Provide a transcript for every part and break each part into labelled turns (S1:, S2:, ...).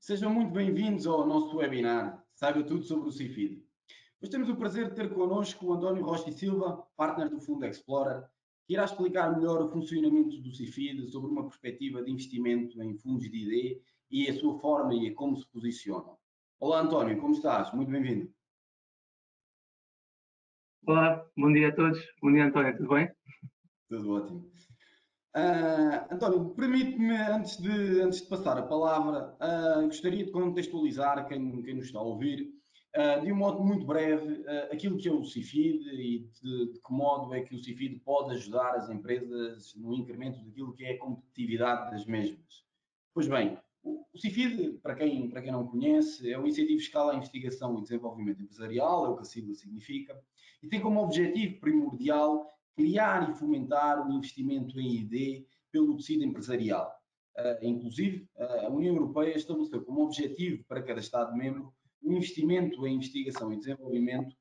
S1: Sejam muito bem-vindos ao nosso webinar Saiba Tudo sobre o CIFID. Hoje temos o prazer de ter connosco o António Rocha e Silva, partner do Fundo Explorer, que irá explicar melhor o funcionamento do CIFID sobre uma perspectiva de investimento em fundos de ID e a sua forma e como se posicionam. Olá António, como estás? Muito bem-vindo.
S2: Olá, bom dia a todos. Bom dia, António, tudo bem?
S1: Tudo ótimo. António, permite-me, antes de passar a palavra, gostaria de contextualizar quem nos está a ouvir, de um modo muito breve, aquilo que é o CIFID e de que modo é que o CIFID pode ajudar as empresas no incremento daquilo que é a competitividade das mesmas. Pois bem, o CIFID, para quem não conhece, é um incentivo fiscal à investigação e desenvolvimento empresarial, é o que a sigla significa, e tem como objetivo primordial criar e fomentar o investimento em ID pelo tecido empresarial. Inclusive, a União Europeia estabeleceu como objetivo para cada Estado-membro o investimento em investigação e desenvolvimento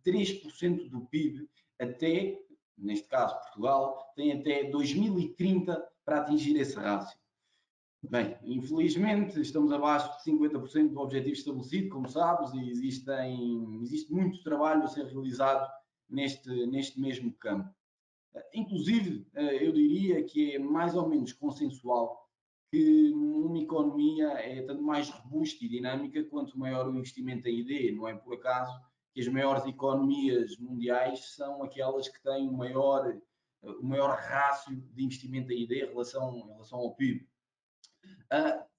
S1: de 3% do PIB até, neste caso Portugal, tem até 2030 para atingir esse rácio. Bem, infelizmente estamos abaixo de 50% do objetivo estabelecido, como sabes, e existe muito trabalho a ser realizado neste mesmo campo. Inclusive, eu diria que é mais ou menos consensual que uma economia é tanto mais robusta e dinâmica quanto maior o investimento em ID. Não é por acaso que as maiores economias mundiais são aquelas que têm o maior rácio de investimento em ID em relação ao PIB.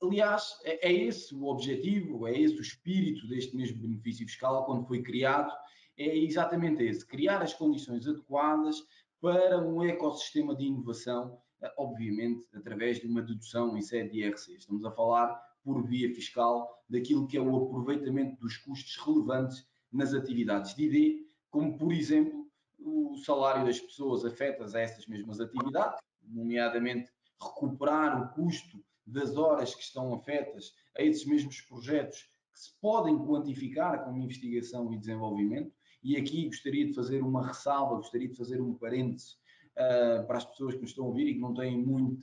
S1: Aliás, é esse o objetivo, é esse o espírito deste mesmo benefício fiscal quando foi criado, é exatamente esse, criar as condições adequadas para um ecossistema de inovação, obviamente através de uma dedução em sede de IRC. Estamos a falar por via fiscal daquilo que é o aproveitamento dos custos relevantes nas atividades de ID, como por exemplo o salário das pessoas afetas a essas mesmas atividades, nomeadamente recuperar o custo das horas que estão afetas a esses mesmos projetos que se podem quantificar como investigação e desenvolvimento. E aqui gostaria de fazer uma ressalva, gostaria de fazer um parêntese para as pessoas que nos estão a ouvir e que não têm muito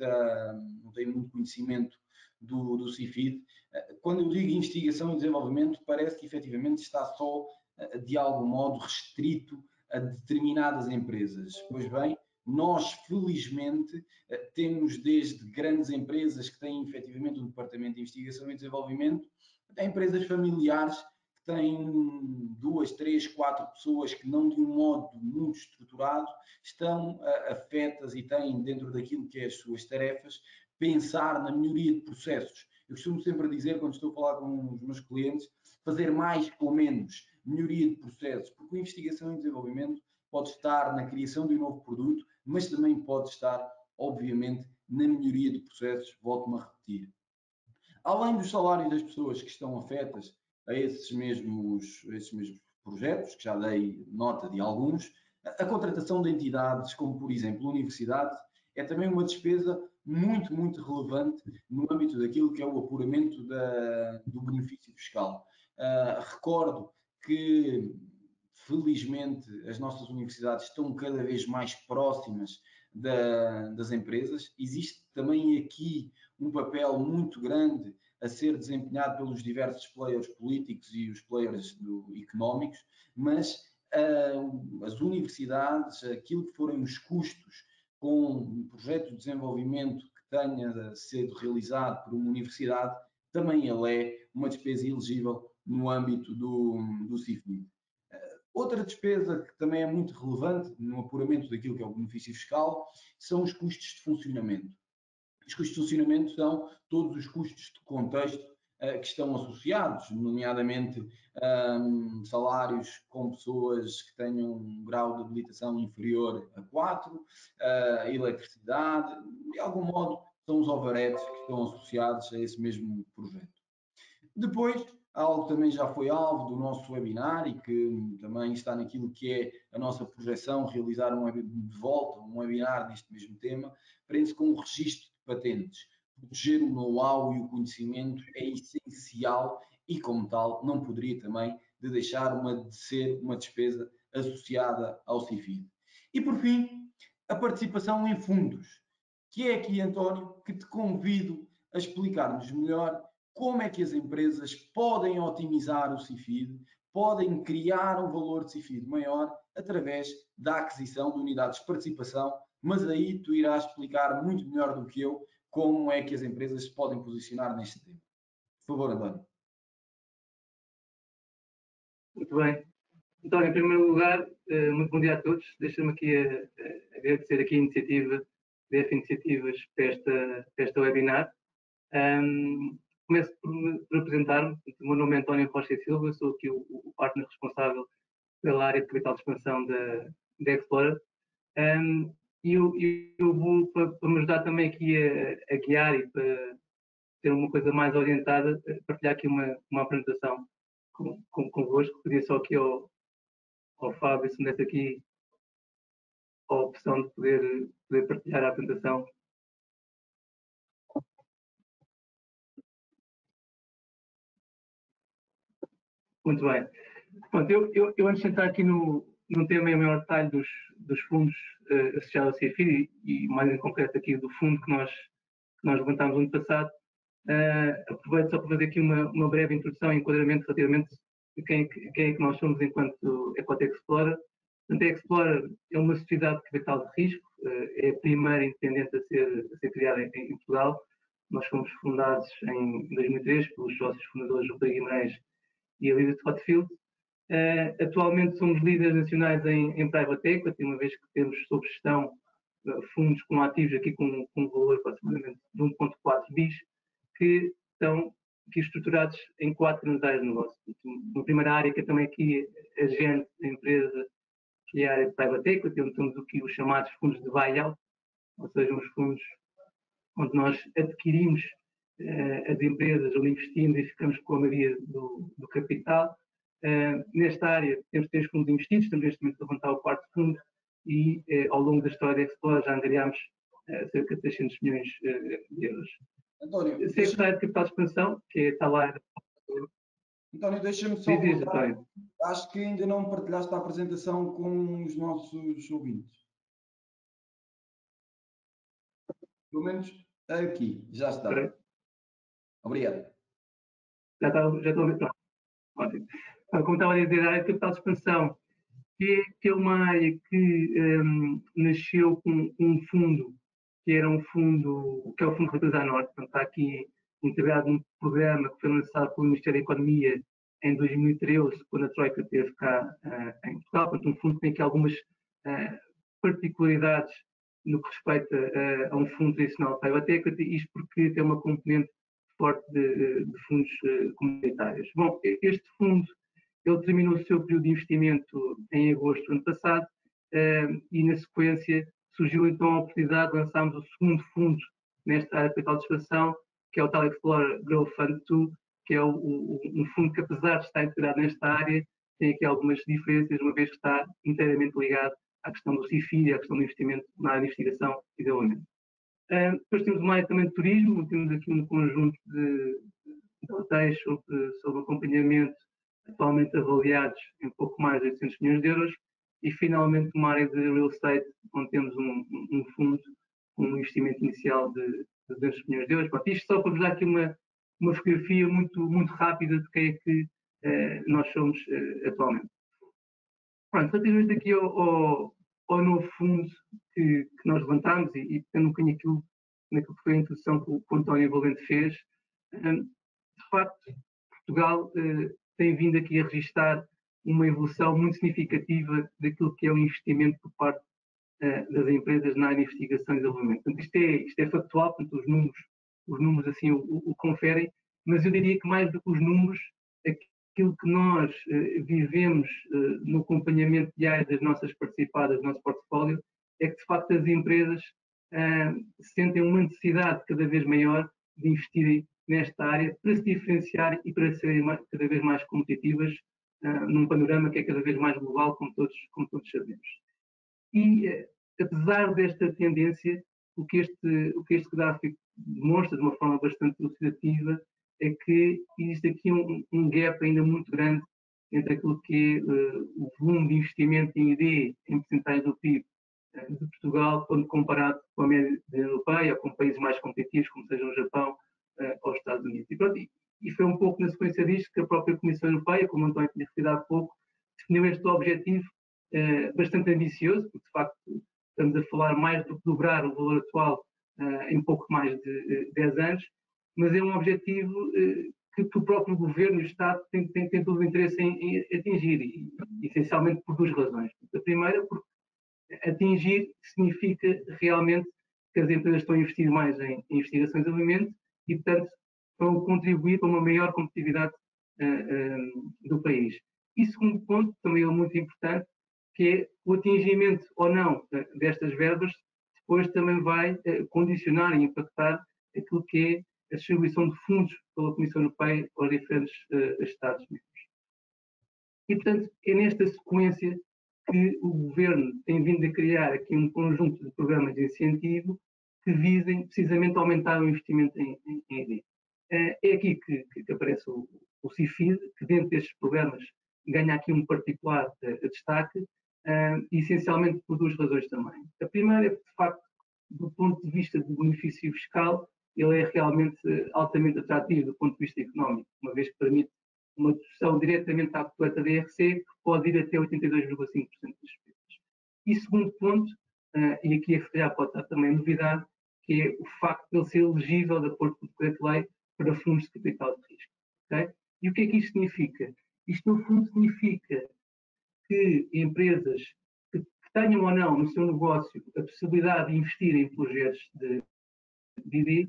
S1: conhecimento do CIFID. Quando eu digo investigação e desenvolvimento, parece que efetivamente está só, de algum modo, restrito a determinadas empresas. Pois bem, nós, felizmente, temos desde grandes empresas que têm efetivamente um departamento de investigação e desenvolvimento, até empresas familiares que têm 2, 3, 4 pessoas que não de um modo muito estruturado estão afetas e têm dentro daquilo que é as suas tarefas pensar na melhoria de processos. Eu costumo sempre dizer, quando estou a falar com os meus clientes, fazer mais com menos, melhoria de processos, porque a investigação e desenvolvimento pode estar na criação de um novo produto, mas também pode estar, obviamente, na melhoria de processos, volto-me a repetir. Além dos salários das pessoas que estão afetas a esses mesmos projetos, que já dei nota de alguns, a contratação de entidades, como por exemplo universidades, é também uma despesa muito, muito relevante no âmbito daquilo que é o apuramento do benefício fiscal. Recordo que, felizmente, as nossas universidades estão cada vez mais próximas das empresas. Existe também aqui um papel muito grande a ser desempenhado pelos diversos players políticos e os players económicos, mas as universidades, aquilo que forem os custos com um projeto de desenvolvimento que tenha sido realizado por uma universidade, também ele é uma despesa elegível no âmbito do CIFID. Outra despesa que também é muito relevante no apuramento daquilo que é o benefício fiscal são os custos de funcionamento. Os custos de funcionamento são todos os custos de contexto que estão associados, nomeadamente salários com pessoas que tenham um grau de habilitação inferior a 4, eletricidade, de algum modo são os overheads que estão associados a esse mesmo projeto. Depois, algo que também já foi alvo do nosso webinar e que também está naquilo que é a nossa projeção, realizar de volta um webinar neste mesmo tema, prende-se com o registro de patentes. Proteger o know-how e o conhecimento é essencial e, como tal, não poderia também de deixar de ser uma despesa associada ao CIFID. E, por fim, a participação em fundos, que é aqui, António, que te convido a explicar-nos melhor como é que as empresas podem otimizar o CIFID, podem criar um valor de CIFID maior através da aquisição de unidades de participação, mas aí tu irás explicar muito melhor do que eu como é que as empresas se podem posicionar neste tema. Por favor, António.
S2: Muito bem. Então, em primeiro lugar, muito bom dia a todos. Deixa-me aqui agradecer aqui a iniciativa, DF Iniciativas, para esta webinar. Começo por apresentar-me. O meu nome é António Rocha e Silva, sou aqui o partner responsável pela área de capital de expansão da Explorer. E eu vou, para me ajudar também aqui a guiar e para ter uma coisa mais orientada, partilhar aqui uma apresentação convosco. Pedia só aqui ao Fábio se me desse aqui a opção de poder partilhar a apresentação. Muito bem. Pronto, eu antes de entrar aqui num tema em maior detalhe dos fundos associados ao CIFID e mais em concreto aqui do fundo que nós levantámos no ano passado, aproveito só para fazer aqui uma breve introdução e enquadramento relativamente de quem é que nós somos enquanto Ecotech Explorer. Portanto, a Explorer é uma sociedade de capital de risco, é a primeira independente a ser criada em Portugal. Nós fomos fundados em 2003 pelos sócios fundadores Rodrigo Guimarães e a Elizabeth Hotfield. Atualmente somos líderes nacionais em Private Equity, uma vez que temos sob gestão fundos com ativos aqui com um valor aproximadamente de 1,4 bis, que estão aqui estruturados em 4 áreas de negócio. Uma primeira área que é também aqui agente da empresa, que é a área de Private Equity, onde temos aqui os chamados fundos de buyout, ou seja, os fundos onde nós adquirimos as empresas, onde investimos e ficamos com a maioria do capital. Nesta área temos 3 fundos investidos, estamos neste momento a levantar o 4º fundo e ao longo da história da Explorer já angariámos cerca de 600 milhões de euros.
S1: António,
S2: Secretário de Capital de Expansão, que está lá.
S1: António, deixa-me só voltar. Acho que ainda não partilhaste a apresentação com os nossos ouvintes. Pelo menos aqui, já está. Okay. Obrigado.
S2: Já estou a ver. Ótimo. Como estava a dizer, a área de capital de expansão, que é uma área que nasceu com um fundo, que era um fundo, que é o Fundo de Reuters Norte, portanto está aqui integrado num programa que foi lançado pelo Ministério da Economia em 2013, quando a Troika esteve cá em Portugal. Portanto, um fundo que tem aqui algumas particularidades no que respeita a um fundo tradicional de private equity, isto porque tem uma componente forte de fundos comunitários. Bom, este fundo ele terminou o seu período de investimento em agosto do ano passado e, na sequência, surgiu então a oportunidade de lançarmos o segundo fundo nesta área de capital de expansão, que é o tal Explorer Growth Fund 2, que é um fundo que, apesar de estar integrado nesta área, tem aqui algumas diferenças, uma vez que está inteiramente ligado à questão do CIFID e à questão do investimento na área de investigação e desenvolvimento. Depois temos uma área também de turismo, temos aqui um conjunto de hotéis sob acompanhamento, atualmente avaliados em pouco mais de 800 milhões de euros, e finalmente uma área de real estate, onde temos um fundo com um investimento inicial de 200 milhões de euros. Pronto, isto só para vos dar aqui uma fotografia muito rápida de quem é que nós somos atualmente. Pronto, relativamente aqui ao novo fundo que nós levantámos e tendo um bocadinho naquilo que foi a introdução que o António Valente fez, de facto, Portugal tem vindo aqui a registrar uma evolução muito significativa daquilo que é o investimento por parte das empresas na área de investigação e desenvolvimento. Portanto, isto é factual, portanto, os números assim o conferem, mas eu diria que mais do que os números, aquilo que nós vivemos no acompanhamento diário das nossas participadas, do nosso portfólio, é que, de facto, as empresas sentem uma necessidade cada vez maior de investirem nesta área para se diferenciar e para serem cada vez mais competitivas num panorama que é cada vez mais global, como todos sabemos. E, apesar desta tendência, o que este gráfico demonstra de uma forma bastante elucidativa é que existe aqui um gap ainda muito grande entre aquilo que é o volume de investimento em ID, em porcentagem do PIB de Portugal, quando comparado com a média europeia ou com países mais competitivos, como sejam o Japão ou os Estados Unidos. E, pronto, e foi um pouco na sequência disto que a própria Comissão Europeia, como o António tinha referido há pouco, definiu este objetivo bastante ambicioso, porque de facto estamos a falar mais do que dobrar o valor atual em pouco mais de 10 anos, mas é um objetivo que o próprio Governo e o Estado têm todo o interesse em atingir, e essencialmente por duas razões. A primeira, porque atingir significa realmente que as empresas estão a investir mais em investigações de alimento e, portanto, vão contribuir para uma maior competitividade do país. E segundo ponto, também é muito importante, que é o atingimento ou não destas verbas, depois também vai condicionar e impactar aquilo que é a distribuição de fundos pela Comissão Europeia aos diferentes Estados-membros. E, portanto, é nesta sequência que o Governo tem vindo a criar aqui um conjunto de programas de incentivo que visem precisamente aumentar o investimento em ED. É aqui que aparece o CIFID, que dentro destes programas ganha aqui um particular destaque, essencialmente por duas razões também. A primeira é que, de facto, do ponto de vista do benefício fiscal, ele é realmente altamente atrativo do ponto de vista económico, uma vez que permite uma dedução diretamente à coleta da IRC, que pode ir até 82,5% das despesas. E segundo ponto, e aqui a FTA pode estar também novidade, que é o facto de ele ser elegível, de acordo com o decreto-lei, para fundos de capital de risco. Okay? E o que é que isto significa? Isto, no fundo, significa que empresas que tenham ou não no seu negócio a possibilidade de investir em projetos de ID,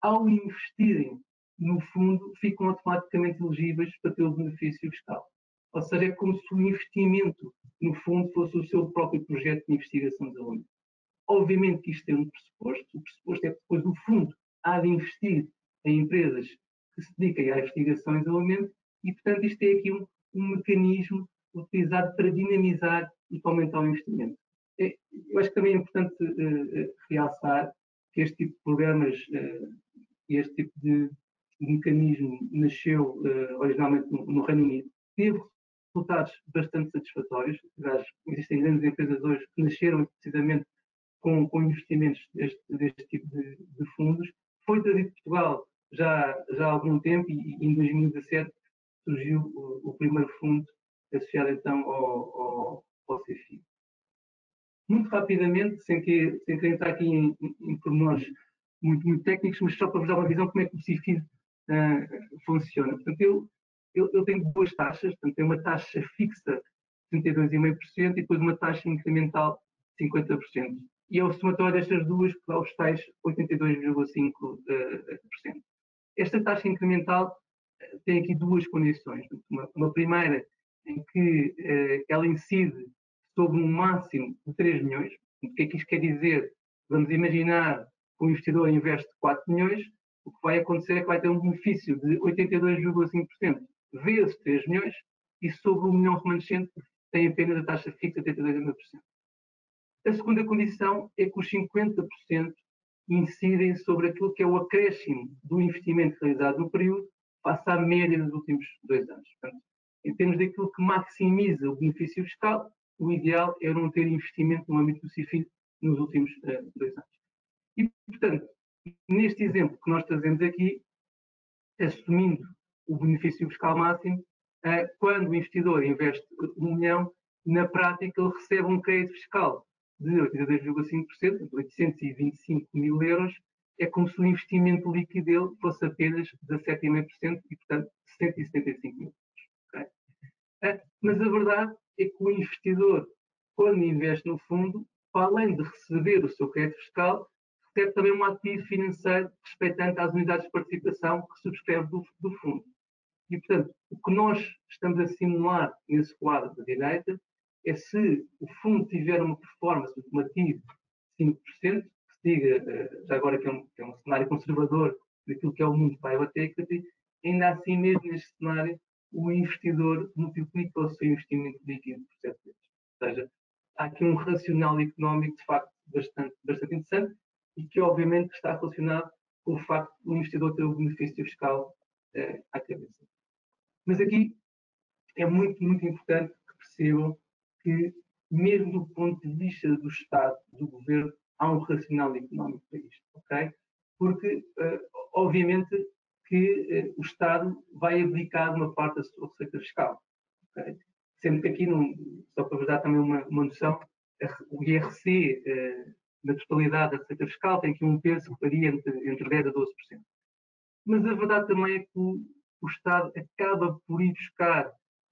S2: ao investirem no fundo, ficam automaticamente elegíveis para ter o benefício fiscal. Ou seja, é como se o investimento, no fundo, fosse o seu próprio projeto de investigação de aluno. Obviamente que isto tem um pressuposto, o pressuposto é que depois o fundo há de investir em empresas que se dediquem à investigação de alimento e, portanto, isto é aqui um mecanismo utilizado para dinamizar e para aumentar o investimento. Eu acho que também é importante realçar que este tipo de programas, este tipo de mecanismo nasceu originalmente no Reino Unido, teve resultados bastante satisfatórios. Existem grandes empresas hoje que nasceram precisamente com investimentos deste tipo de fundos. Foi trazido de Portugal já há algum tempo e em 2017 surgiu o primeiro fundo associado então ao CFI. Muito rapidamente, sem querer entrar aqui em pormenores muito técnicos, mas só para vos dar uma visão como é que o CFI funciona. Portanto, ele tem duas taxas, portanto, tem uma taxa fixa de 32,5% e depois uma taxa incremental de 50%. E é o somatório destas duas que dá os tais 82,5%. Esta taxa incremental tem aqui duas condições. Uma primeira em que ela incide sobre um máximo de 3 milhões. O que é que isto quer dizer? Vamos imaginar que o investidor investe 4 milhões, o que vai acontecer é que vai ter um benefício de 82,5% vezes 3 milhões e sobre o milhão remanescente tem apenas a taxa fixa de 82,5%. A segunda condição é que os 50% incidem sobre aquilo que é o acréscimo do investimento realizado no período face à média dos últimos 2 anos. Portanto, em termos daquilo que maximiza o benefício fiscal, o ideal é não ter investimento no âmbito do CIFID nos últimos 2 anos. E, portanto, neste exemplo que nós trazemos aqui, assumindo o benefício fiscal máximo, quando o investidor investe 1 milhão, na prática ele recebe um crédito fiscal de 82,5%, 825 mil euros, é como se o investimento líquido dele fosse apenas 17,5% e, portanto, 175 mil euros. Okay? Mas a verdade é que o investidor, quando investe no fundo, para além de receber o seu crédito fiscal, recebe também um ativo financeiro respeitante às unidades de participação que subscreve do fundo. E, portanto, o que nós estamos a simular nesse quadro da direita é se o fundo tiver uma performance de um ativo de 5%, que se diga, já agora que é um cenário conservador daquilo que é o mundo private equity, ainda assim mesmo neste cenário o investidor multiplica o seu investimento líquido por 7 vezes. Ou seja, há aqui um racional económico de facto bastante interessante e que obviamente está relacionado com o facto do investidor ter o benefício fiscal à cabeça. Mas aqui é muito importante que percebam que, mesmo do ponto de vista do Estado, do Governo, há um racional económico para isto, ok? Porque, obviamente, que o Estado vai abdicar de uma parte da sua receita fiscal. Okay? Sendo que aqui, só para vos dar também uma noção, o IRC, na totalidade da receita fiscal, tem aqui um peso que varia entre 10% a 12%. Mas a verdade também é que o Estado acaba por ir buscar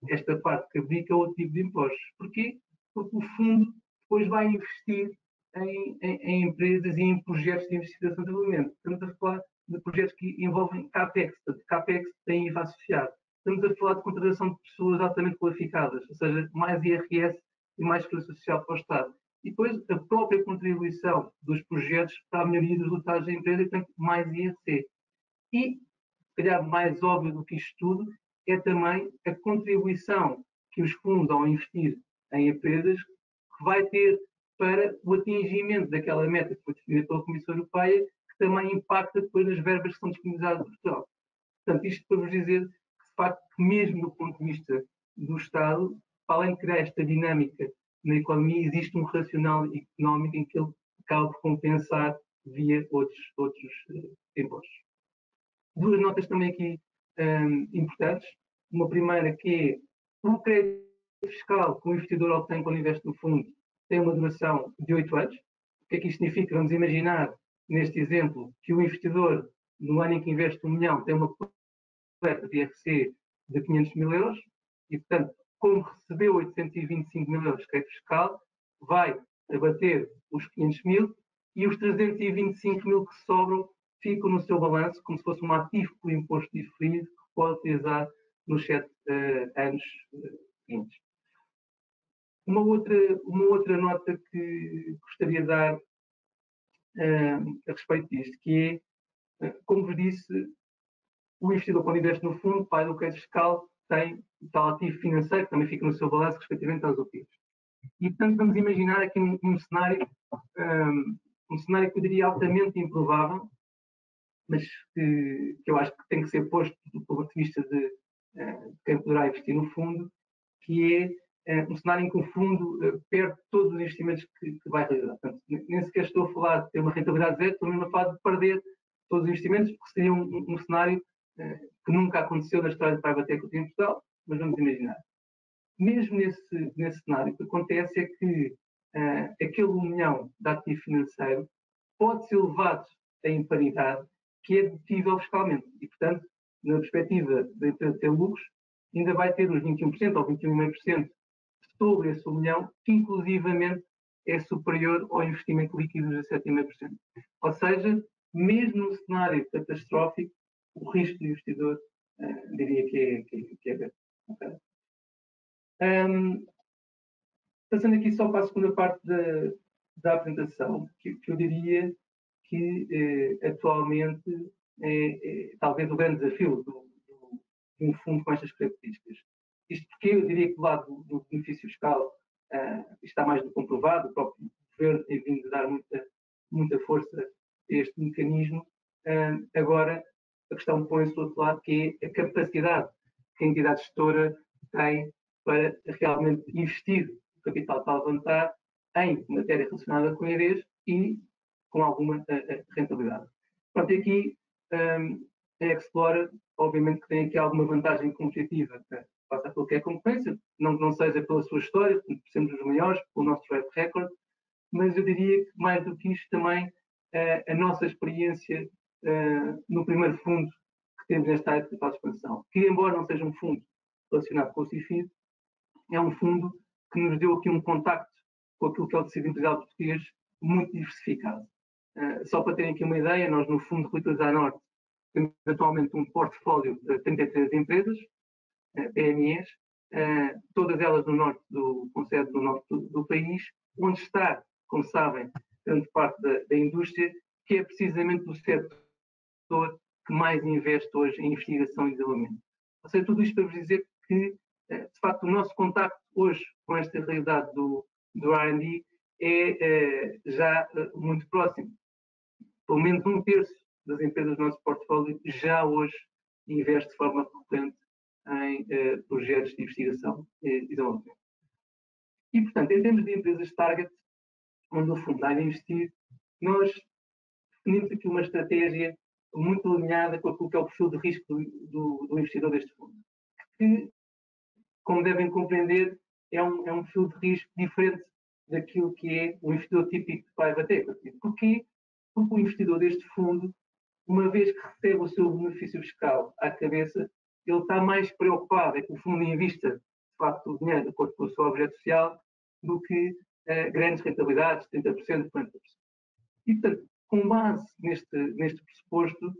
S2: esta parte que abdica outro tipo de impostos. Porquê? Porque o fundo depois vai investir em empresas e em projetos de investigação e desenvolvimento. Estamos a falar de projetos que envolvem CAPEX, portanto, CAPEX tem IVA associado. Estamos a falar de contratação de pessoas altamente qualificadas, ou seja, mais IRS e mais segurança social para o Estado. E depois a própria contribuição dos projetos para a melhoria dos resultados da empresa e, portanto, mais IRC. E, se calhar, mais óbvio do que isto tudo, é também a contribuição que os fundos, ao investir em empresas, que vai ter para o atingimento daquela meta que foi definida pela Comissão Europeia, que também impacta depois nas verbas que são disponibilizadas em Portugal. Portanto, isto para vos dizer que, de facto, mesmo do ponto de vista do Estado, para além de criar esta dinâmica na economia, existe um racional económico em que ele acaba por compensar via outros impostos. Duas notas também aqui importantes. Uma primeira que é o crédito fiscal que o investidor obtém quando investe no fundo tem uma duração de 8 anos. O que é que isto significa? Vamos imaginar, neste exemplo, que o investidor, no ano em que investe 1 milhão, tem uma coleta de IRC de 500 mil euros e, portanto, como recebeu 825 mil euros de crédito fiscal, vai abater os 500 mil e os 325 mil que sobram ficam no seu balanço como se fosse um ativo por imposto diferido que pode utilizar nos 7 anos seguintes. Uma outra nota que gostaria de dar a respeito disto, que é, como vos disse, o investidor, quando investe no fundo, paga o crédito fiscal, tem o tal ativo financeiro que também fica no seu balanço, respectivamente aos OPIs. E, portanto, vamos imaginar aqui um cenário que eu diria altamente improvável, mas que eu acho que tem que ser posto do ponto de vista de quem poderá investir no fundo, que é um cenário em que o fundo perde todos os investimentos que vai realizar. Portanto, nem sequer estou a falar de ter uma rentabilidade zero, estou mesmo a falar de perder todos os investimentos, porque seria um cenário que nunca aconteceu na história de private equity em Portugal, mas vamos imaginar. Mesmo nesse cenário, o que acontece é que aquele 1 milhão de ativo financeiro pode ser levado em paridade que é dedutível fiscalmente. E, portanto, na perspectiva da empresa ter lucros, ainda vai ter uns 21% ou 21,5% sobre esse 1 milhão, que inclusivamente é superior ao investimento líquido de 7,5%. Ou seja, mesmo num cenário catastrófico, o risco do investidor diria que é grande. Okay? Passando aqui só para a segunda parte da apresentação, que eu diria que atualmente é talvez o grande desafio de um fundo com estas características. Isto porque eu diria que do lado do benefício fiscal está mais do que comprovado, o próprio governo tem vindo a dar muita força a este mecanismo. Agora, a questão põe-se do outro lado, que é a capacidade que a entidade gestora tem para realmente investir o capital que está a levantar em matéria relacionada com EDs e com alguma rentabilidade. Pronto, e aqui a Explorer, obviamente que tem aqui alguma vantagem competitiva face àquilo que é a concorrência, não seja pela sua história, porque somos os maiores, pelo nosso track record, mas eu diria que mais do que isto também a nossa experiência no primeiro fundo que temos nesta área de capital de expansão, que embora não seja um fundo relacionado com o CIFID, é um fundo que nos deu aqui um contacto com aquilo que é o tecido empresarial português muito diversificado. Só para terem aqui uma ideia, nós no fundo Rui Tavares Norte temos atualmente um portfólio de 33 empresas, PMEs, todas elas no norte com sede no norte do país, onde está, como sabem, grande parte da indústria, que é precisamente o setor que mais investe hoje em investigação e desenvolvimento. Ou seja, tudo isto para vos dizer que, de facto, o nosso contacto hoje com esta realidade do R&D é já muito próximo. Pelo menos 1/3 das empresas do nosso portfólio já hoje investe de forma recorrente em projetos de investigação e desenvolvimento. E, portanto, em termos de empresas target, onde o fundo vai investir, nós definimos aqui uma estratégia muito alinhada com aquilo que é o perfil de risco do investidor deste fundo, que, como devem compreender, é um perfil de risco diferente daquilo que é o investidor típico de private equity. Porquê? Porque o investidor deste fundo, uma vez que recebe o seu benefício fiscal à cabeça, ele está mais preocupado, é que o fundo invista, de facto, o dinheiro de acordo com o seu objeto social, do que grandes rentabilidades, 30%, 40%. E, portanto, com base neste pressuposto,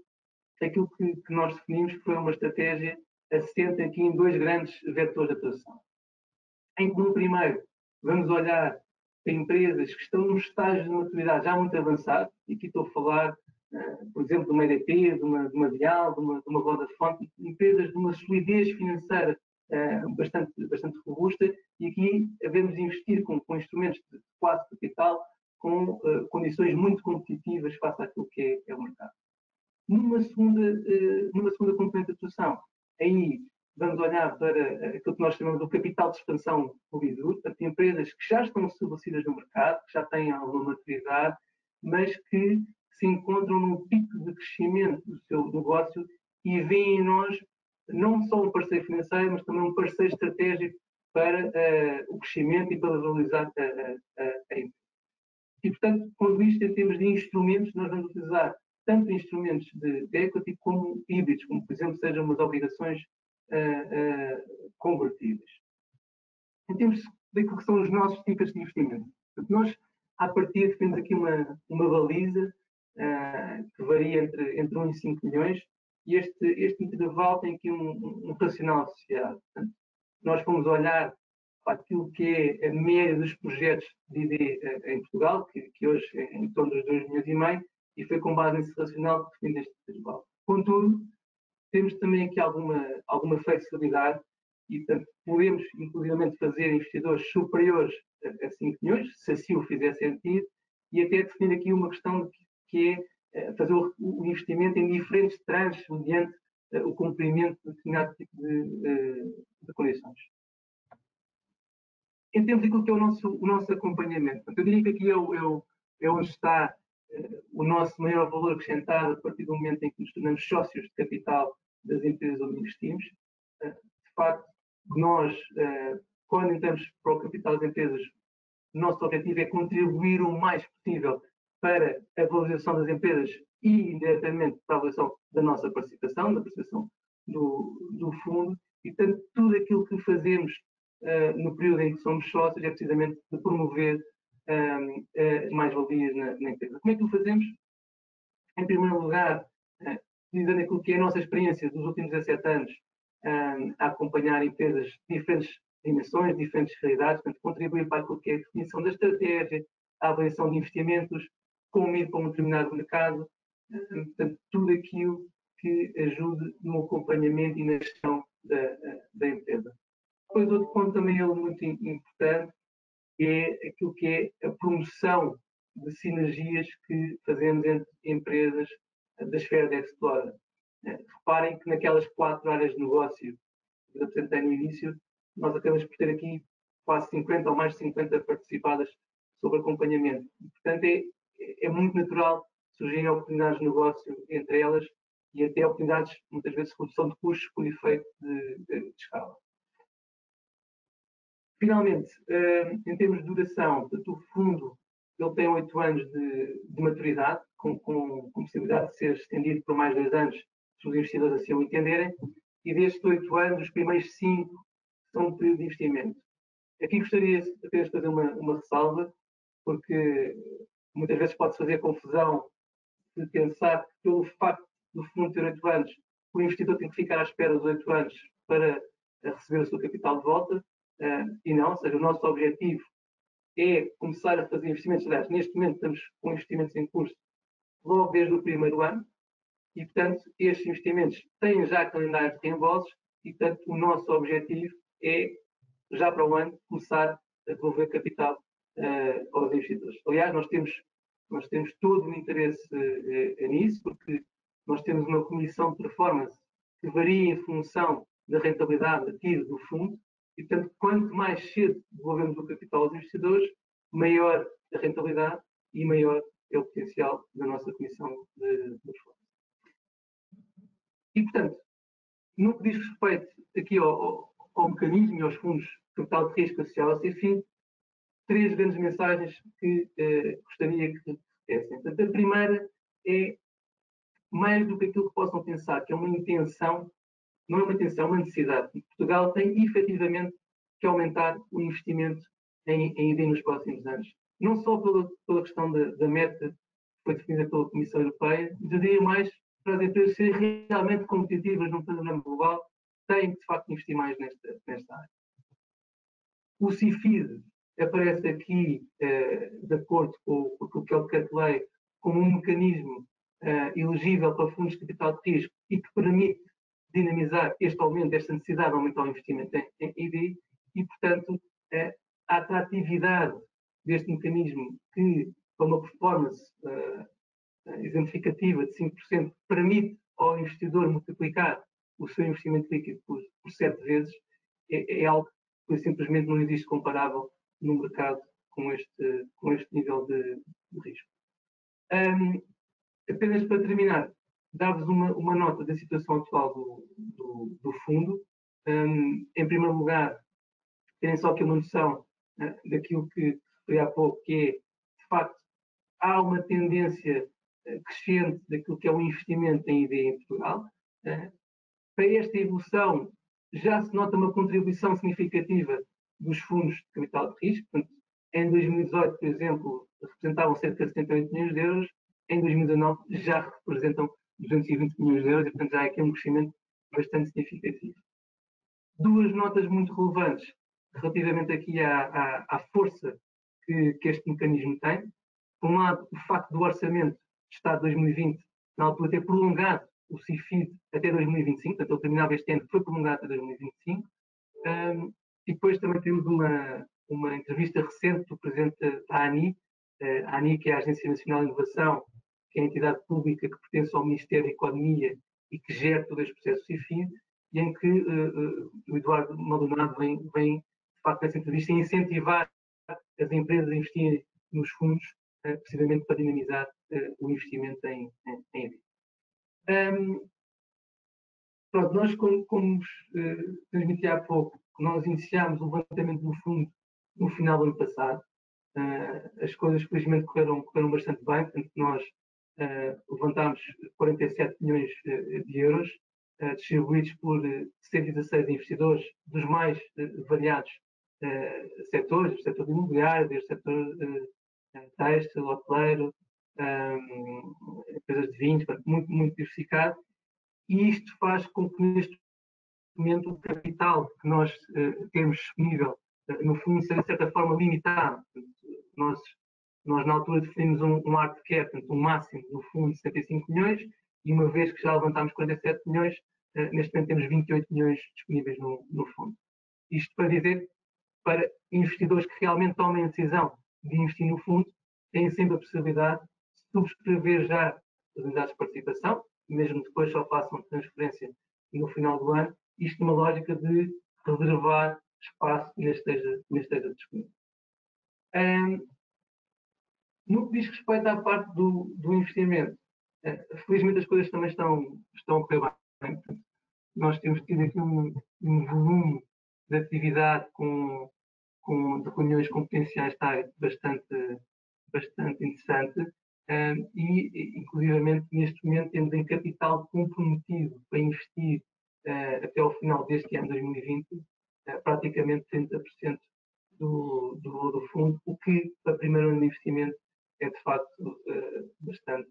S2: aquilo que nós definimos foi uma estratégia assente aqui em dois grandes vetores de atuação. Em que, no primeiro, vamos olhar para empresas que estão num estágio de maturidade já muito avançado, e aqui estou a falar, por exemplo, de uma EDP, de uma Vial, de uma Vodafone, empresas de uma solidez financeira bastante robusta, e aqui devemos investir com instrumentos de quase capital, com condições muito competitivas face àquilo que é o mercado. Numa segunda componente de atuação, aí vamos olhar para aquilo que nós chamamos do capital de expansão puro e duro, portanto, empresas que já estão estabelecidas no mercado, que já têm alguma maturidade, mas que se encontram num pico de crescimento do seu negócio e veem em nós não só um parceiro financeiro, mas também um parceiro estratégico para o crescimento e para valorizar a empresa. E, portanto, quando isto em termos de instrumentos, nós vamos utilizar tanto instrumentos de equity como híbridos, como, por exemplo, sejam umas obrigações convertíveis. Em termos daquilo que são os nossos tipos de investimento, nós, à partida, temos aqui uma baliza que varia entre 1 e 5 milhões, e este intervalo tem aqui um racional associado. Portanto, nós fomos olhar para aquilo que é a média dos projetos de ID em Portugal, que hoje é em torno dos 2,5 milhões, e foi com base nesse racional que define este intervalo. Contudo, temos também aqui alguma flexibilidade e, portanto, podemos, inclusivamente, fazer investidores superiores a 5 milhões, se assim o fizer sentido, e até definir aqui uma questão que é fazer o investimento em diferentes tranches mediante o cumprimento de determinado tipo de condições. Em termos daquilo que é o nosso acompanhamento, eu diria que aqui é onde está o nosso maior valor acrescentado a partir do momento em que nos tornamos sócios de capital das empresas onde investimos. De facto, nós, quando entramos para o capital das empresas, o nosso objetivo é contribuir o mais possível para a valorização das empresas e, indiretamente, para a valorização da nossa participação, da participação do fundo, e, portanto, tudo aquilo que fazemos no período em que somos sócios é precisamente de promover as mais-valias na empresa. Como é que o fazemos? Em primeiro lugar, utilizando aquilo que é a nossa experiência dos últimos 17 anos a acompanhar empresas de diferentes dimensões, diferentes realidades, portanto, contribuir para aquilo que é a definição da estratégia, a avaliação de investimentos, como ir para um determinado mercado, portanto, tudo aquilo que ajude no acompanhamento e na gestão da empresa. Depois, outro ponto também muito importante é aquilo que é a promoção de sinergias que fazemos entre empresas da esfera da Explora. Reparem que naquelas 4 áreas de negócio que eu apresentei no início, nós acabamos por ter aqui quase 50 ou mais de 50 participadas sobre acompanhamento. E, portanto, é muito natural surgirem oportunidades de negócio entre elas e até oportunidades, muitas vezes, de redução de custos por efeito de escala. Finalmente, em termos de duração, o fundo ele tem 8 anos de maturidade, com possibilidade de ser estendido por mais 2 anos, se os investidores assim o entenderem, e destes 8 anos, os primeiros 5 são um período de investimento. Aqui gostaria apenas de fazer uma ressalva, porque muitas vezes pode-se fazer confusão de pensar que, pelo facto do fundo ter 8 anos, o investidor tem que ficar à espera dos 8 anos para receber o seu capital de volta, e não, ou seja, o nosso objetivo é começar a fazer investimentos. Aliás, neste momento estamos com investimentos em curso logo desde o primeiro ano, e, portanto, estes investimentos têm já calendário de reembolsos, e, portanto, o nosso objetivo é, já para o ano, começar a devolver capital aos investidores. Aliás, nós temos todo o interesse nisso, porque nós temos uma comissão de performance que varia em função da rentabilidade ativa do fundo, e, portanto, quanto mais cedo devolvemos o capital aos investidores, maior a rentabilidade e maior é o potencial da nossa comissão de performance. E, portanto, no que diz respeito aqui ao mecanismo e aos fundos de capital de risco associado ao CIFID, 3 grandes mensagens que gostaria que tivessem. Portanto, a primeira é, mais do que aquilo que possam pensar, que é uma intenção, não é uma intenção, é uma necessidade. Portugal tem efetivamente que aumentar o investimento em ID nos próximos anos. Não só pela questão da meta que foi definida pela Comissão Europeia, mas eu diria mais para as empresas serem realmente competitivas num panorama global, têm que de facto investir mais nesta área. O CIFID aparece aqui, de acordo com o que é o decreto-lei, como um mecanismo elegível para fundos de capital de risco e que permite dinamizar este aumento, esta necessidade de aumentar o investimento em ID e, portanto, a atratividade deste mecanismo que, com uma performance exemplificativa de 5%, permite ao investidor multiplicar o seu investimento líquido por 7 vezes, é algo que simplesmente não existe comparável no mercado com este nível de risco. Apenas para terminar, dar-vos uma nota da situação atual do fundo. Em primeiro lugar, terem só aqui uma noção daquilo que referi há pouco, que é, de facto, há uma tendência crescente daquilo que é o investimento em ID em Portugal. Para esta evolução, já se nota uma contribuição significativa dos fundos de capital de risco. Portanto, em 2018, por exemplo, representavam cerca de 78 milhões de euros, em 2019 já representam 220 milhões de euros, e portanto já é aqui um crescimento bastante significativo. 2 notas muito relevantes relativamente aqui à força que este mecanismo tem. Por um lado, o facto do orçamento de Estado de 2020, na altura, ter prolongado o CIFID até 2025, portanto, ele terminava este ano, foi prolongado até 2025. E depois também temos uma entrevista recente do presidente da ANI, a ANI, que é a Agência Nacional de Inovação, que é a entidade pública que pertence ao Ministério da Economia e que gera todo este processo CIFID, e em que o Eduardo Maldonado vem, de facto, nessa entrevista, a incentivar as empresas a investirem nos fundos, precisamente para dinamizar o investimento em ID. Pronto, nós, como transmiti há pouco, nós iniciámos o levantamento do fundo no final do ano passado. As coisas, felizmente, correram bastante bem. Portanto, nós levantámos 47 milhões de euros, distribuídos por 116 investidores dos mais variados setores, o setor imobiliário, desde o setor têxtil, hoteleiro, empresas de vinhos, muito diversificado. E isto faz com que, neste momento, o capital que nós temos disponível no fundo seja, de certa forma, limitado. Nós na altura, definimos um hard cap, um máximo, no fundo, de 75 milhões, e uma vez que já levantámos 47 milhões, neste momento temos 28 milhões disponíveis no fundo. Isto para dizer, para investidores que realmente tomem a decisão de investir no fundo, têm sempre a possibilidade de subscrever já as unidades de participação, mesmo depois só façam transferência no final do ano, isto numa lógica de reservar espaço neste esteja disponível. No que diz respeito à parte do investimento, felizmente as coisas também estão a correr bem. Nós temos tido aqui um volume de atividade de reuniões com potenciais bastante interessante, e, inclusivamente, neste momento temos em capital comprometido para investir até ao final deste ano 2020 praticamente 30% do fundo, o que, para primeiro ano de investimento, é de facto bastante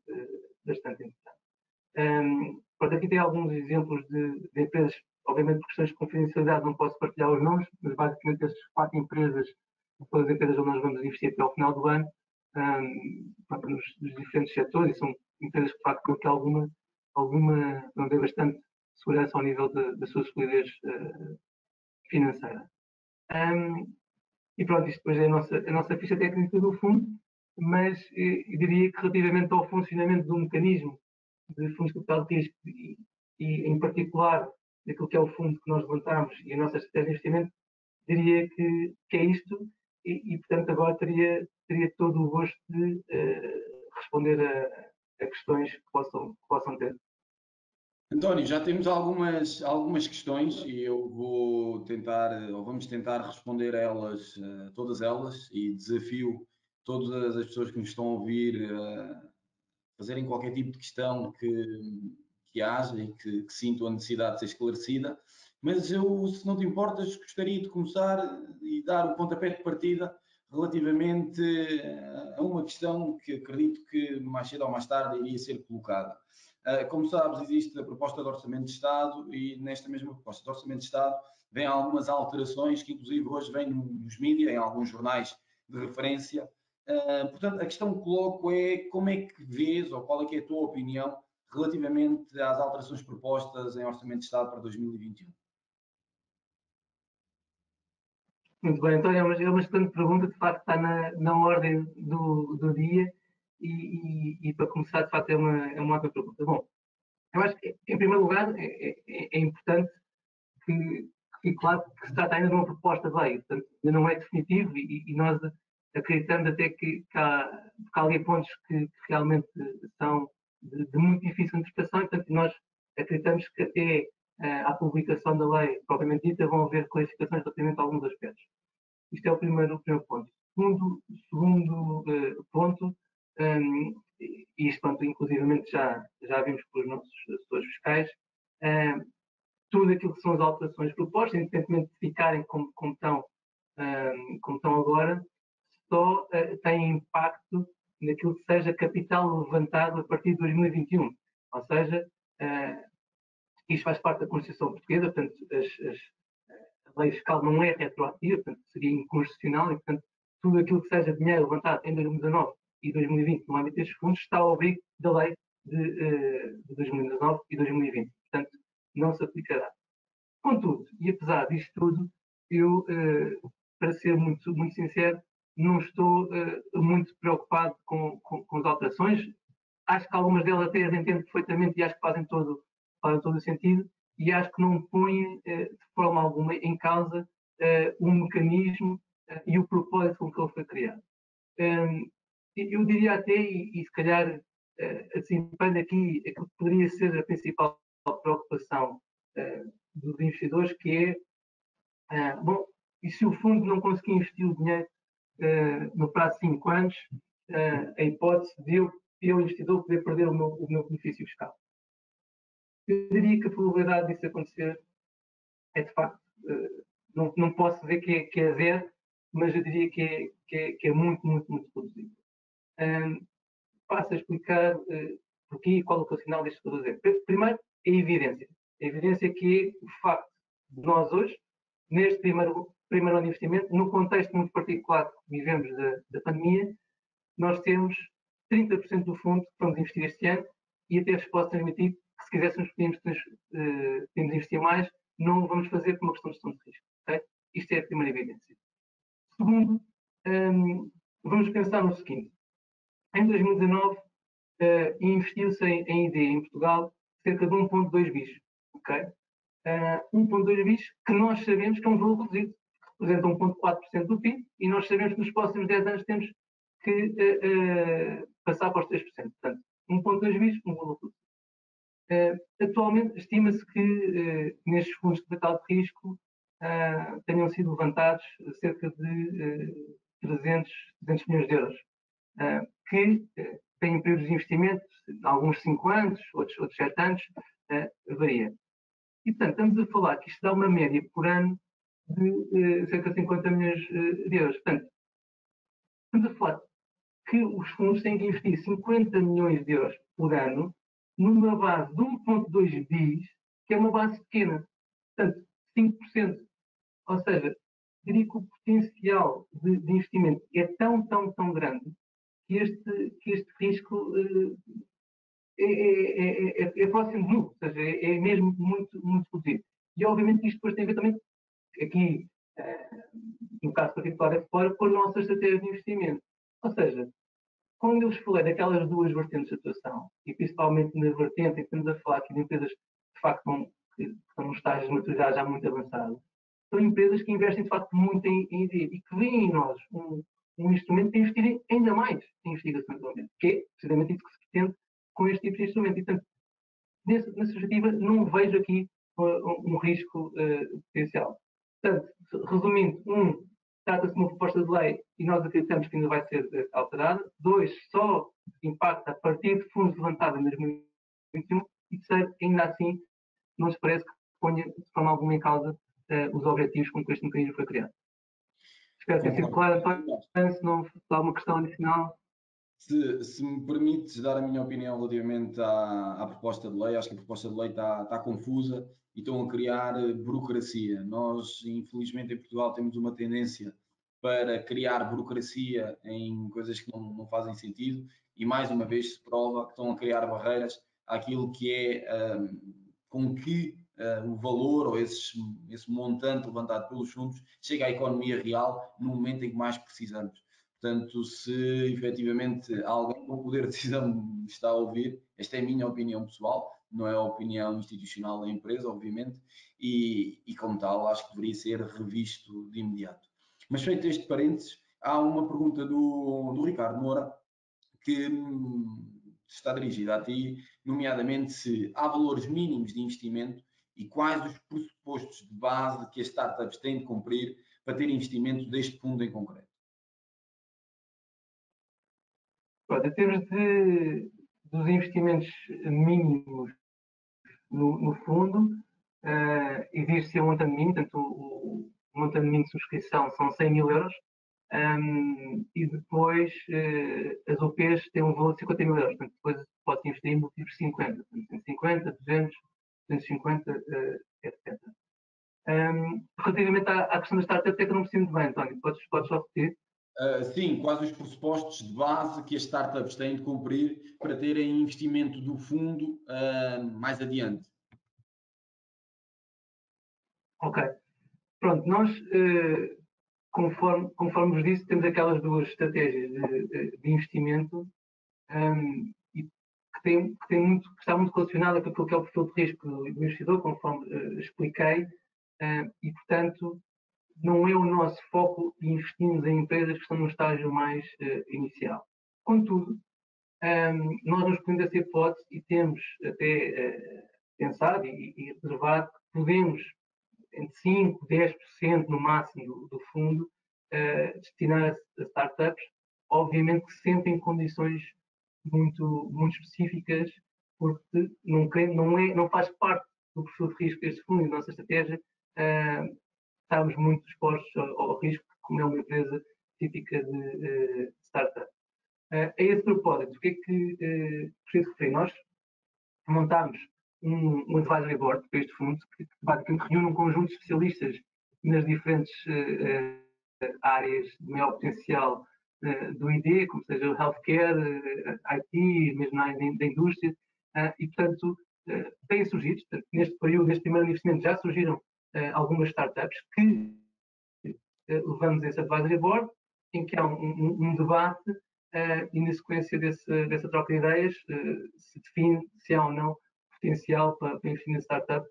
S2: interessante. Aqui tem alguns exemplos de empresas, obviamente por questões de confidencialidade não posso partilhar os nomes, mas basicamente estas 4 empresas, todas as empresas onde nós vamos investir até ao final do ano, nos diferentes setores, e são empresas que de facto têm aqui alguma não tem bastante segurança ao nível da sua solidez financeira. E pronto, isto depois é a nossa ficha técnica do fundo, mas eu diria que relativamente ao funcionamento do mecanismo de fundos de capital de risco e em particular daquilo que é o fundo que nós levantamos e a nossa estratégia de investimento, diria que é isto e portanto agora teria todo o gosto de responder a questões que possam ter.
S1: António, já temos algumas questões e eu vou tentar, ou vamos tentar responder a elas, todas elas, e desafio todas as pessoas que nos estão a ouvir a fazerem qualquer tipo de questão que haja e que sintam a necessidade de ser esclarecida. Mas eu, se não te importas, gostaria de começar e dar o pontapé de partida relativamente a uma questão que acredito que mais cedo ou mais tarde iria ser colocada. Como sabes, existe a proposta de Orçamento de Estado e nesta mesma proposta de Orçamento de Estado vem algumas alterações que inclusive hoje vêm nos mídias, em alguns jornais de referência. Portanto, a questão que coloco é como é que vês ou qual é que é a tua opinião relativamente às alterações propostas em Orçamento de Estado para 2021?
S2: Muito bem, António, é uma excelente pergunta, de facto está na ordem do dia e para começar, de facto, é uma ótima pergunta. Bom, eu acho que, em primeiro lugar, é importante que fique claro que se trata ainda de uma proposta de lei, portanto, ainda não é definitivo e nós acreditamos até que há ali pontos que realmente são de muito difícil interpretação e, portanto, nós acreditamos que até à publicação da lei propriamente dita vão haver clarificações relativamente a alguns aspectos. Isto é o primeiro ponto. Segundo ponto, isto, pronto, inclusivamente já vimos pelos nossos assessores fiscais, tudo aquilo que são as alterações propostas, independentemente de ficarem como estão agora, só têm impacto naquilo que seja capital levantado a partir de 2021. Ou seja, isto faz parte da Constituição Portuguesa, portanto, a lei fiscal não é retroativa, portanto, seria inconstitucional e, portanto, tudo aquilo que seja dinheiro levantado em 2019 e 2020 no âmbito destes fundos está ao abrigo da lei de 2019 e 2020. Portanto, não se aplicará. Contudo, e apesar disto tudo, eu, para ser muito sincero, não estou muito preocupado com as alterações. Acho que algumas delas até as entendo perfeitamente e acho que fazem todo o sentido e acho que não põem de forma alguma em causa o mecanismo e o propósito com que ele foi criado. Eu diria até, e se calhar antecipando aqui aquilo que poderia ser a principal preocupação dos investidores, que é, bom, e se o fundo não conseguir investir o dinheiro no prazo de 5 anos, a hipótese de eu, investidor, poder perder o meu benefício fiscal. Eu diria que a probabilidade disso acontecer é, de facto, não posso dizer que é zero, mas eu diria que é muito, muito, muito reduzido. Passo a explicar porquê e qual é o racional disto que estou a dizer. Primeiro, é a evidência. A evidência que é o facto de nós hoje, neste primeiro ano de investimento, no contexto muito particular que vivemos da pandemia, nós temos 30% do fundo que vamos investir este ano e até vos posso transmitir que se quiséssemos podíamos investir mais, não o vamos fazer por uma questão de gestão de risco. Okay? Isto é a primeira evidência. Segundo, vamos pensar no seguinte. Em 2019, investiu-se em ID em Portugal cerca de 1,2 bis. Okay? 1,2 bis que nós sabemos que é um valor reduzido, que representa 1,4% do PIB, e nós sabemos que nos próximos 10 anos temos que passar para os 3%. Portanto, 1,2 bis, um valor reduzido. Atualmente, estima-se que nestes fundos de capital de risco tenham sido levantados cerca de 300 milhões de euros, que têm períodos de investimento, alguns 5 anos, outros 7 anos, varia. E, portanto, estamos a falar que isto dá uma média por ano de cerca de 50 milhões de euros. Portanto, estamos a falar que os fundos têm que investir 50 milhões de euros por ano numa base de 1,2 bis, que é uma base pequena. Portanto, 5%. Ou seja, diria que o potencial de investimento é tão, tão, tão grande que este risco é próximo de nulo, ou seja, é mesmo muito, muito reduzido. E obviamente isto depois tem a ver também, aqui, no caso particular é fora, com a nossa estratégia de investimento. Ou seja, quando eu vos falei daquelas duas vertentes de atuação, e principalmente na vertente em que estamos a falar aqui de empresas de facto que estão nos estágios de maturidade já muito avançados, são empresas que investem de facto muito em ID e que veem em nós um instrumento para investirem ainda mais em investigação e desenvolvimento, que é precisamente isso que se pretende com este tipo de instrumento. E, portanto, nessa perspectiva, não vejo aqui um risco potencial. Portanto, resumindo, trata-se de uma proposta de lei e nós acreditamos que ainda vai ser alterada. 2, só impacta a partir de fundos levantados em 2021. E terceiro, ainda assim, não nos parece que ponha de forma alguma em causa os objetivos com que este mecanismo foi criado. Espero ter sido claro, António, se não há uma questão adicional.
S1: Se me permites dar a minha opinião relativamente à proposta de lei, acho que a proposta de lei está confusa e estão a criar burocracia. Nós, infelizmente, em Portugal temos uma tendência para criar burocracia em coisas que não fazem sentido e, mais uma vez, se prova que estão a criar barreiras àquilo que é com que o valor ou esse montante levantado pelos fundos chega à economia real no momento em que mais precisamos. Portanto, se efetivamente alguém com poder de decisão está a ouvir, esta é a minha opinião pessoal, não é a opinião institucional da empresa, obviamente, e como tal, acho que deveria ser revisto de imediato. Mas feito este parênteses, há uma pergunta do Ricardo Moura que está dirigida a ti, nomeadamente se há valores mínimos de investimento e quais os pressupostos de base que as startups têm de cumprir para ter investimento deste fundo em concreto.
S2: Em termos dos investimentos mínimos no fundo, existe um montante mínimo, portanto, o montante mínimo de subscrição são 100 mil euros, e depois as OPs têm um valor de 50 mil euros, portanto, depois pode investir em múltiplos 50, 150, 200, 250, etc. Relativamente à questão da startup, é que eu não percebo bem, António, podes só repetir?
S1: Sim, quais os pressupostos de base que as startups têm de cumprir para terem investimento do fundo mais adiante?
S2: Ok. Pronto, nós, conforme vos disse, temos aquelas duas estratégias de investimento e que está muito relacionada com aquilo que é o perfil de risco do investidor, conforme expliquei, e, portanto, não é o nosso foco e investimos em empresas que estão no estágio mais inicial. Contudo, nós nos podemos essa hipótese e temos até pensado e reservado que podemos, entre 5% e 10% no máximo do fundo, destinar a startups, obviamente que sempre em condições muito específicas, porque não faz parte do perfil de risco deste fundo e da nossa estratégia. Estamos muito expostos ao risco, como é uma empresa típica de startup. A esse propósito, o que é que preciso referir? Nós montámos um advisory board para este fundo, que basicamente reúne um conjunto de especialistas nas diferentes áreas de maior potencial do ID, como seja o healthcare, IT, mesmo na área da indústria, e, portanto, têm surgido, neste período, neste primeiro investimento, já surgiram algumas startups que levamos esse advisory board, em que há um debate e na sequência dessa troca de ideias se define se há ou não potencial para investir na startup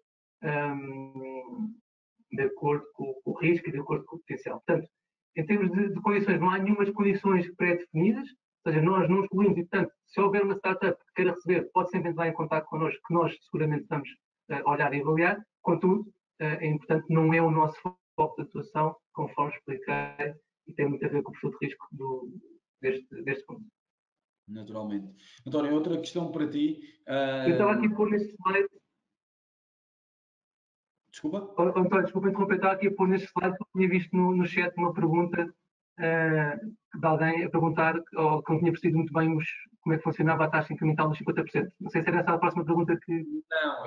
S2: de acordo com o risco e de acordo com o potencial. Portanto, em termos de condições, não há nenhumas condições pré-definidas, ou seja, nós não excluímos e, portanto, se houver uma startup que queira receber, pode sempre entrar em contato connosco, que nós seguramente estamos a olhar e avaliar. Contudo, é importante, não é o nosso foco de atuação, conforme expliquei, e tem muito a ver com o perfil de risco deste fundo.
S1: Naturalmente. António, outra questão para ti.
S2: Eu estava aqui a pôr neste slide.
S1: Desculpa?
S2: António, desculpa interromper, estava aqui a pôr neste slide, porque tinha visto no chat uma pergunta de alguém a perguntar, ou que não tinha percebido muito bem como é que funcionava a taxa incremental dos 50%. Não sei se era essa a próxima pergunta que...
S1: Não,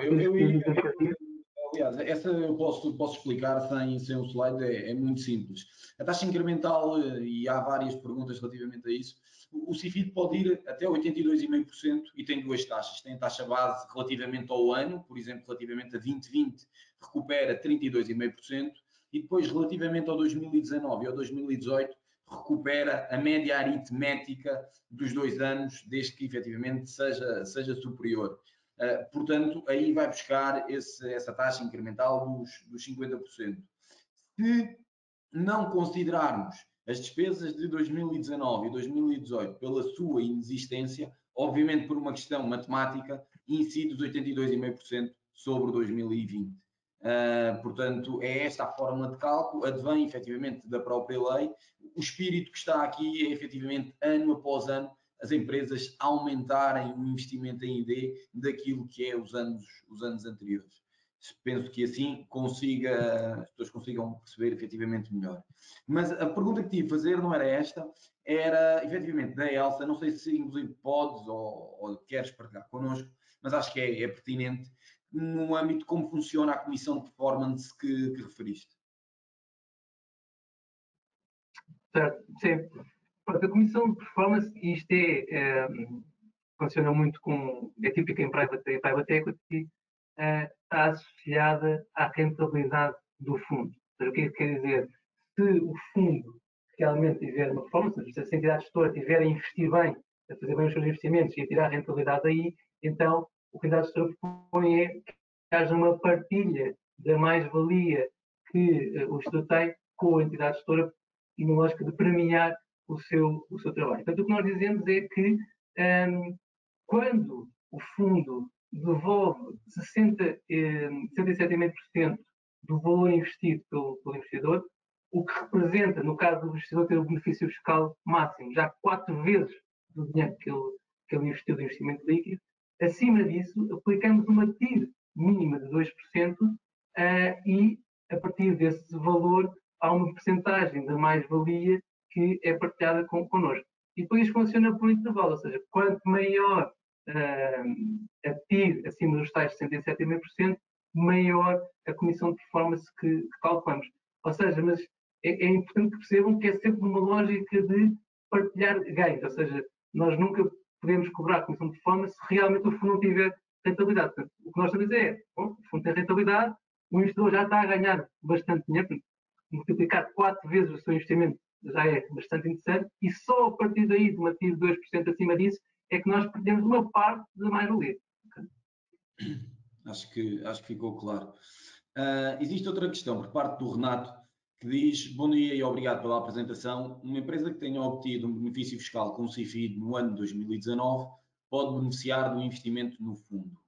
S1: aliás, essa eu posso explicar sem o slide, é muito simples. A taxa incremental, e há várias perguntas relativamente a isso, o CIFID pode ir até 82,5% e tem duas taxas. Tem a taxa base relativamente ao ano, por exemplo, relativamente a 2020, recupera 32,5%, e depois relativamente ao 2019 e ao 2018, recupera a média aritmética dos 2 anos, desde que efetivamente seja superior. Portanto, aí vai buscar essa taxa incremental dos 50%. Se não considerarmos as despesas de 2019 e 2018 pela sua inexistência, obviamente por uma questão matemática, incide os 82,5% sobre o 2020. Portanto, é esta a forma de cálculo, advém efetivamente da própria lei. O espírito que está aqui é efetivamente, ano após ano, as empresas aumentarem o investimento em ID daquilo que é os anos anteriores. Penso que assim as pessoas consigam perceber efetivamente melhor. Mas a pergunta que tive a fazer não era esta, era efetivamente da Elsa, não sei se inclusive podes ou queres partilhar connosco, mas acho que é pertinente no âmbito de como funciona a comissão de performance que referiste.
S2: Certo, sim. A comissão de performance, isto funciona muito é típica em private equity, está associada à rentabilidade do fundo. Ou seja, o que é que quer dizer? Se o fundo realmente tiver uma performance, se a entidade gestora estiver a investir bem, a fazer bem os seus investimentos e a tirar a rentabilidade daí, então o que a entidade gestora propõe é que haja uma partilha da mais-valia que o gestor tem com a entidade gestora e na lógica de premiar o seu trabalho. Portanto, o que nós dizemos é que quando o fundo devolve 67,5% do valor investido pelo investidor, o que representa, no caso do investidor, ter o benefício fiscal máximo, já 4 vezes do dinheiro que ele investiu de investimento líquido. Acima disso, aplicamos uma TIR mínima de 2% e, a partir desse valor, há uma percentagem da mais-valia que é partilhada connosco. E depois funciona por intervalo, ou seja, quanto maior a TIR acima dos tais 67,5%, maior a comissão de performance que calculamos. Ou seja, mas é importante que percebam que é sempre uma lógica de partilhar ganhos, ou seja, nós nunca podemos cobrar a comissão de performance se realmente o fundo não tiver rentabilidade. Portanto, o que nós estamos a dizer é, bom, o fundo tem rentabilidade, o investidor já está a ganhar bastante dinheiro, multiplicar 4 vezes o seu investimento já é bastante interessante, e só a partir daí, de uma TIR de 2% acima disso, é que nós perdemos uma parte da mais-valia.
S1: Okay? Acho que ficou claro. Existe outra questão por parte do Renato, que diz: bom dia e obrigado pela apresentação. Uma empresa que tenha obtido um benefício fiscal com o CIFID no ano de 2019 pode beneficiar do investimento no fundo.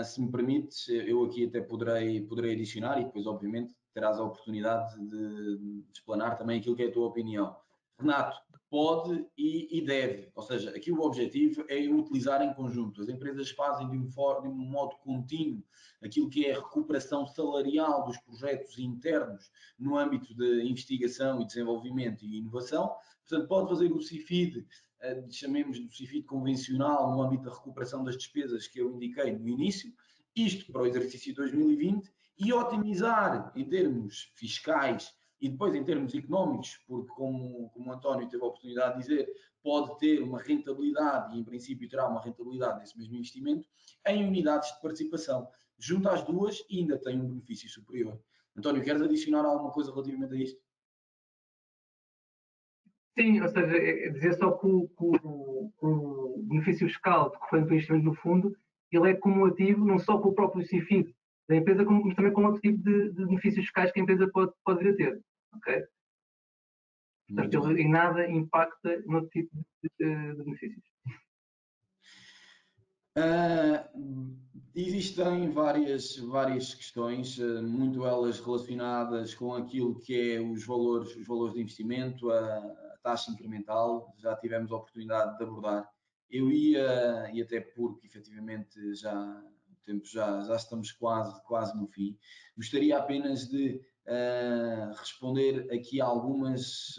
S1: Se me permites, eu aqui até poderei adicionar e depois, obviamente, terás a oportunidade de explanar também aquilo que é a tua opinião. Renato, pode e deve, ou seja, aqui o objetivo é utilizar em conjunto. As empresas fazem de um modo contínuo aquilo que é a recuperação salarial dos projetos internos no âmbito de investigação e desenvolvimento e inovação. Portanto, pode fazer o CIFID, chamemos do CIFID convencional, no âmbito da recuperação das despesas que eu indiquei no início, isto para o exercício 2020, e otimizar em termos fiscais e depois em termos económicos, porque como o António teve a oportunidade de dizer, pode ter uma rentabilidade e em princípio terá uma rentabilidade nesse mesmo investimento em unidades de participação. Junto às duas ainda tem um benefício superior. António, queres adicionar alguma coisa relativamente a isto?
S2: Sim, ou seja, dizer só que o benefício fiscal decorrente do investimento no fundo, ele é cumulativo não só com o próprio CIFID da empresa, mas também com outro tipo de benefícios fiscais que a empresa pode vir a ter. Okay? Portanto, ele em nada impacta no tipo de benefícios.
S1: Existem várias questões, muito elas relacionadas com aquilo que é os valores de investimento, a taxa incremental, já tivemos a oportunidade de abordar. Eu ia, e até porque efetivamente já estamos quase no fim, gostaria apenas de responder aqui a algumas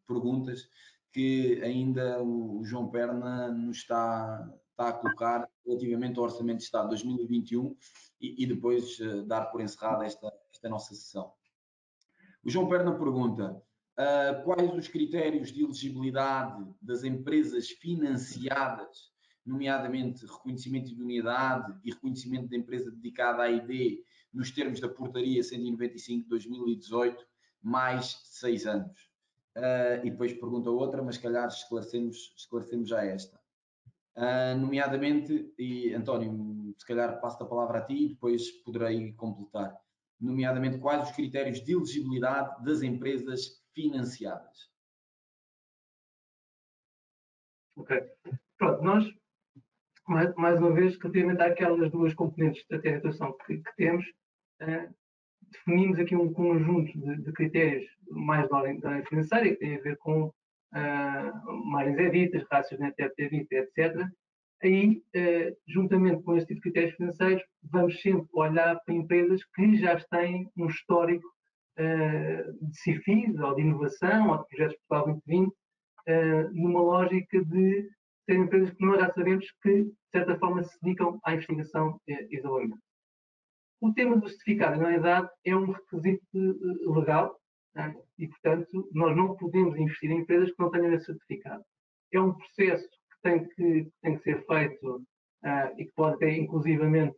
S1: perguntas que ainda o João Perna nos está a colocar relativamente ao Orçamento de Estado 2021 e depois dar por encerrada esta nossa sessão. O João Perna pergunta: quais os critérios de elegibilidade das empresas financiadas, nomeadamente reconhecimento de idoneidade e reconhecimento de empresa dedicada à ID, nos termos da Portaria 195 de 2018, mais 6 anos? E depois pergunta outra, mas se calhar esclarecemos já esta. Nomeadamente, e António, se calhar passo a palavra a ti e depois poderei completar, nomeadamente quais os critérios de elegibilidade das empresas financiadas?
S2: Ok. Pronto, nós, mais uma vez, relativamente àquelas duas componentes de estratégia de atuação que temos, definimos aqui um conjunto de critérios mais da ordem financeira, que tem a ver com margens EBITDAs, ratios net debt EBITDA, etc. Aí, juntamente com este tipo de critérios financeiros, vamos sempre olhar para empresas que já têm um histórico de CIFIs, ou de inovação, ou de projetos Portugal 2020, numa lógica de serem empresas que nós já sabemos que, de certa forma, se dedicam à investigação e desenvolvimento. O tema do certificado, na realidade, é um requisito legal, e, portanto, nós não podemos investir em empresas que não tenham esse certificado. É um processo que tem que ser feito e que pode até, inclusivamente,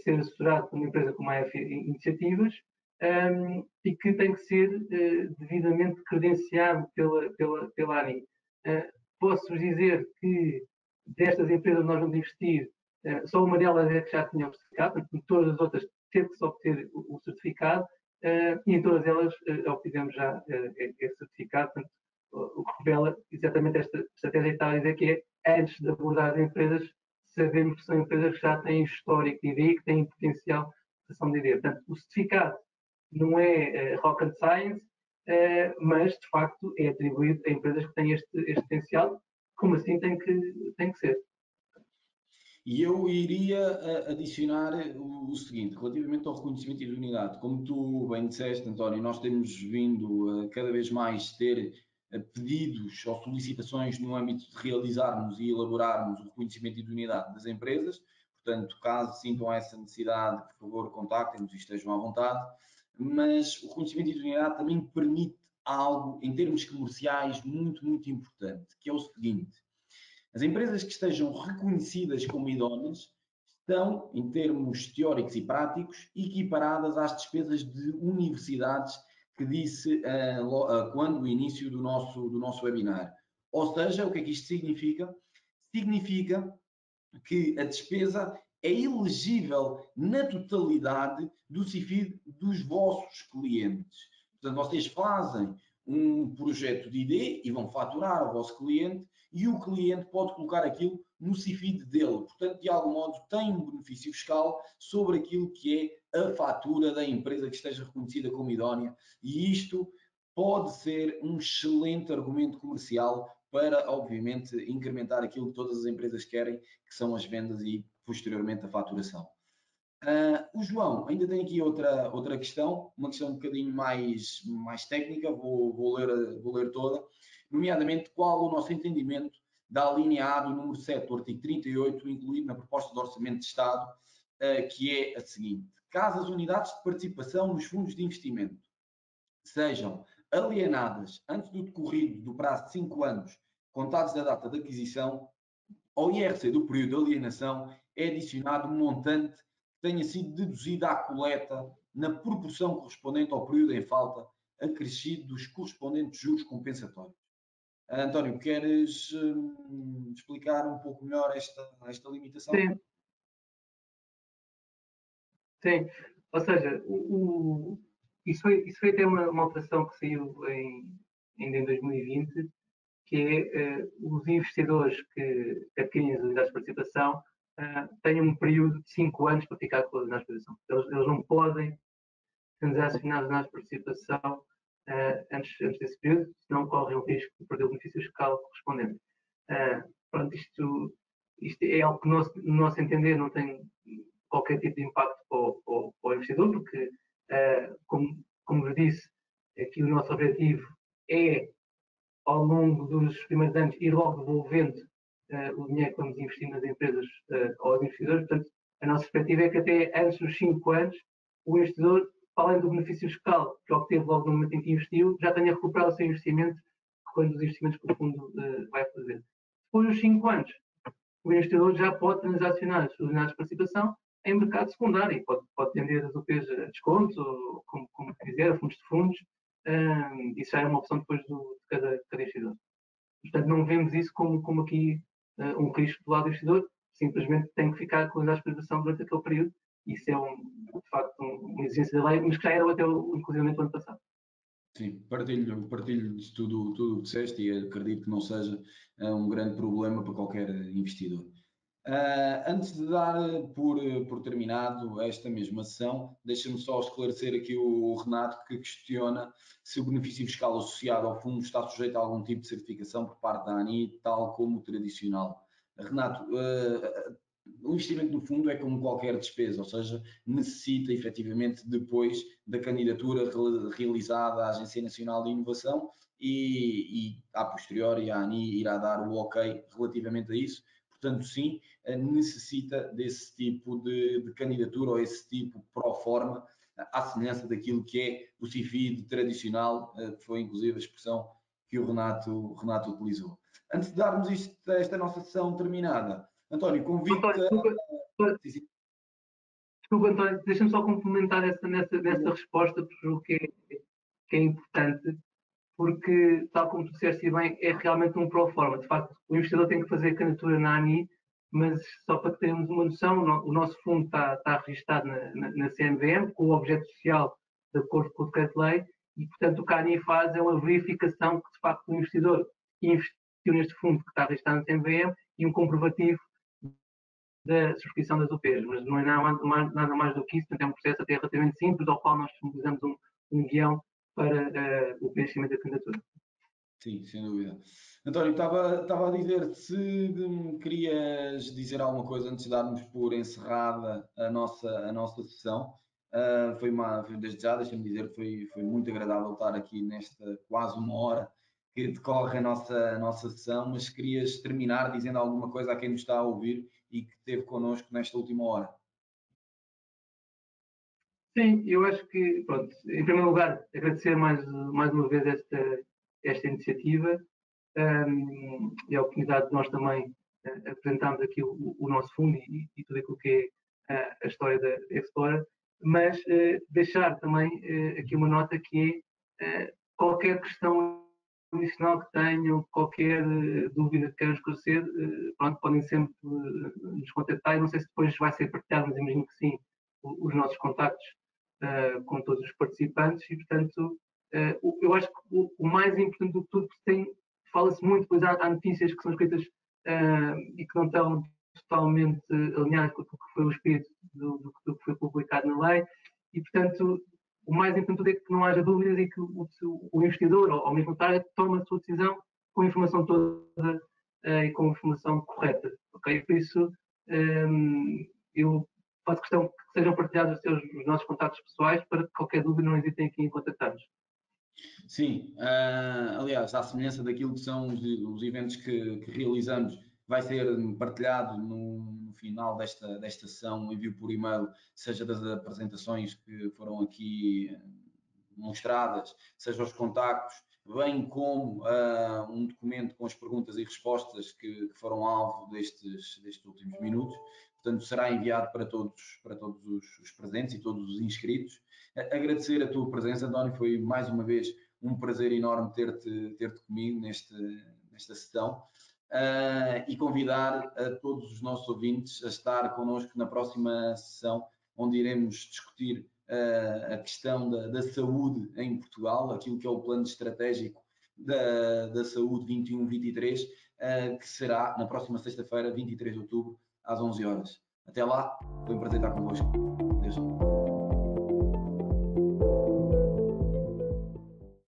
S2: ser assessorado por uma empresa como a F Iniciativas, e que tem que ser devidamente credenciado pela ANI. Posso-vos dizer que destas empresas nós vamos investir, só uma delas é que já tinha o certificado, portanto, todas as outras teve que se obter o certificado, e em todas elas obtivemos já esse certificado, portanto, o que revela exatamente esta estratégia que está a dizer, que é, antes de abordar as empresas, sabemos que são empresas que já têm histórico de ideia, que têm potencial de ação de ideia. Portanto, o certificado não é rocket science, mas, de facto, é atribuído a empresas que têm este potencial, como assim tem que ser.
S1: E eu iria adicionar o seguinte, relativamente ao reconhecimento de idoneidade. Como tu bem disseste, António, nós temos vindo a cada vez mais ter pedidos ou solicitações no âmbito de realizarmos e elaborarmos o reconhecimento de idoneidade das empresas. Portanto, caso sintam essa necessidade, por favor, contactem-nos e estejam à vontade. Mas o reconhecimento de idoneidade também permite algo, em termos comerciais, muito, muito importante, que é o seguinte. As empresas que estejam reconhecidas como idóneas estão, em termos teóricos e práticos, equiparadas às despesas de universidades que disse quando o início do nosso webinar. Ou seja, o que é que isto significa? Significa que a despesa é elegível na totalidade do CIFID dos vossos clientes. Portanto, vocês fazem um projeto de ID e vão faturar ao vosso cliente e o cliente pode colocar aquilo no CIFID dele. Portanto, de algum modo, tem um benefício fiscal sobre aquilo que é a fatura da empresa que esteja reconhecida como idónea, e isto pode ser um excelente argumento comercial para, obviamente, incrementar aquilo que todas as empresas querem, que são as vendas e, posteriormente, a faturação. O João ainda tem aqui outra questão, uma questão um bocadinho mais técnica, vou ler toda, nomeadamente qual o nosso entendimento da linha A do número 7 do artigo 38, incluído na proposta de orçamento de Estado, que é a seguinte: caso as unidades de participação nos fundos de investimento sejam alienadas antes do decorrido do prazo de 5 anos, contados da data de aquisição, ao IRC do período de alienação é adicionado um montante que tenha sido deduzido à coleta na proporção correspondente ao período em falta, acrescido dos correspondentes juros compensatórios. António, queres explicar um pouco melhor esta limitação?
S2: Sim. Sim. Ou seja, isso foi até uma alteração que saiu ainda em 2020, que é os investidores que adquirem as unidades de participação têm um período de 5 anos para ficar com as unidades de participação. Eles não podem transacionar as unidades de participação antes desse período, senão correm o risco de perder o benefício fiscal correspondente. Pronto, isto é algo que, no nosso entender, não tem qualquer tipo de impacto para o investidor, porque, como eu disse, aqui o nosso objetivo é, ao longo dos primeiros anos, ir logo devolvendo o dinheiro que vamos investir nas empresas aos investidores. Portanto, a nossa perspectiva é que até antes dos 5 anos, o investidor, além do benefício fiscal que obteve logo no momento em que investiu, já tenha recuperado o seu investimento, recolhendo os investimentos que o fundo vai fazer. Depois dos 5 anos, o investidor já pode transacionar as suas unidades de participação em mercado secundário. Pode tender as UPs a descontos, ou como quiser, a fundos de fundos. Isso já é uma opção depois de cada investidor. Portanto, não vemos isso como aqui um risco do lado do investidor, simplesmente tem que ficar com as unidades de participação durante aquele período. Isso é, de facto, uma exigência da lei, mas que já era até inclusive o ano passado.
S1: Sim, partilho de tudo o que disseste e acredito que não seja um grande problema para qualquer investidor. Antes de dar por terminado esta mesma sessão, deixa-me só esclarecer aqui o Renato, que questiona se o benefício fiscal associado ao fundo está sujeito a algum tipo de certificação por parte da ANI, tal como o tradicional. Renato, o investimento no fundo é como qualquer despesa, ou seja, necessita efetivamente depois da candidatura realizada à Agência Nacional de Inovação e a posteriori a ANI irá dar o ok relativamente a isso. Portanto, sim, necessita desse tipo de candidatura ou esse tipo pro forma, à semelhança daquilo que é o CIFID tradicional, que foi inclusive a expressão que o Renato utilizou. Antes de darmos esta nossa sessão terminada, António, convido-te a...
S2: Desculpa, António, deixa-me só complementar nessa resposta, porque o que é importante, porque, tal como tu disseste bem, é realmente um pro forma. De facto, o investidor tem que fazer a candidatura na ANI, mas só para termos uma noção, o nosso fundo está registado na CMVM, com o objeto social de acordo com o decreto-lei, e, portanto, o que a ANI faz é uma verificação que, de facto, o investidor investiu neste fundo que está registado na CMVM e um comprovativo da subscrição das UPs, mas não é nada mais do que isso, portanto é um processo até relativamente simples, ao qual nós utilizamos um guião para o preenchimento da candidatura.
S1: Sim, sem dúvida. António, estava a dizer se querias dizer alguma coisa antes de darmos por encerrada a nossa sessão. Desde já, deixa-me dizer, foi muito agradável estar aqui nesta quase uma hora que decorre a nossa sessão, mas querias terminar dizendo alguma coisa a quem nos está a ouvir e que esteve connosco nesta última hora.
S2: Sim, eu acho que, pronto, em primeiro lugar, agradecer mais uma vez esta iniciativa e a oportunidade de nós também apresentarmos aqui o nosso fundo e tudo aquilo que é a história da Explora, mas deixar também aqui uma nota que é qualquer questão adicional que tenham, qualquer dúvida que queiram esclarecer, pronto, podem sempre nos contactar. Eu não sei se depois vai ser partilhado, mas imagino que sim, os nossos contactos com todos os participantes e, portanto, eu acho que o mais importante do que tudo, fala-se muito, pois há notícias que são escritas e que não estão totalmente alinhadas com o que foi o espírito do que foi publicado na lei e, portanto, o mais importante é que não haja dúvidas e que o investidor ou mesmo o target tome a sua decisão com a informação toda e com a informação correta, ok? Por isso, eu faço questão que sejam partilhados os nossos contactos pessoais para que qualquer dúvida não hesitem aqui em contactar-nos.
S1: Sim, aliás, à semelhança daquilo que são os eventos que realizamos, vai ser partilhado no final desta sessão, envio por e-mail, seja das apresentações que foram aqui mostradas, seja os contactos, bem como um documento com as perguntas e respostas que foram alvo destes últimos minutos. Portanto, será enviado para todos os presentes e todos os inscritos. Agradecer a tua presença, António, foi mais uma vez um prazer enorme ter-te comigo nesta sessão e convidar a todos os nossos ouvintes a estar connosco na próxima sessão, onde iremos discutir a questão da saúde em Portugal, aquilo que é o plano estratégico da saúde 21-23, que será na próxima sexta-feira, 23 de outubro, às 11 horas. Até lá, foi um prazer estar convosco.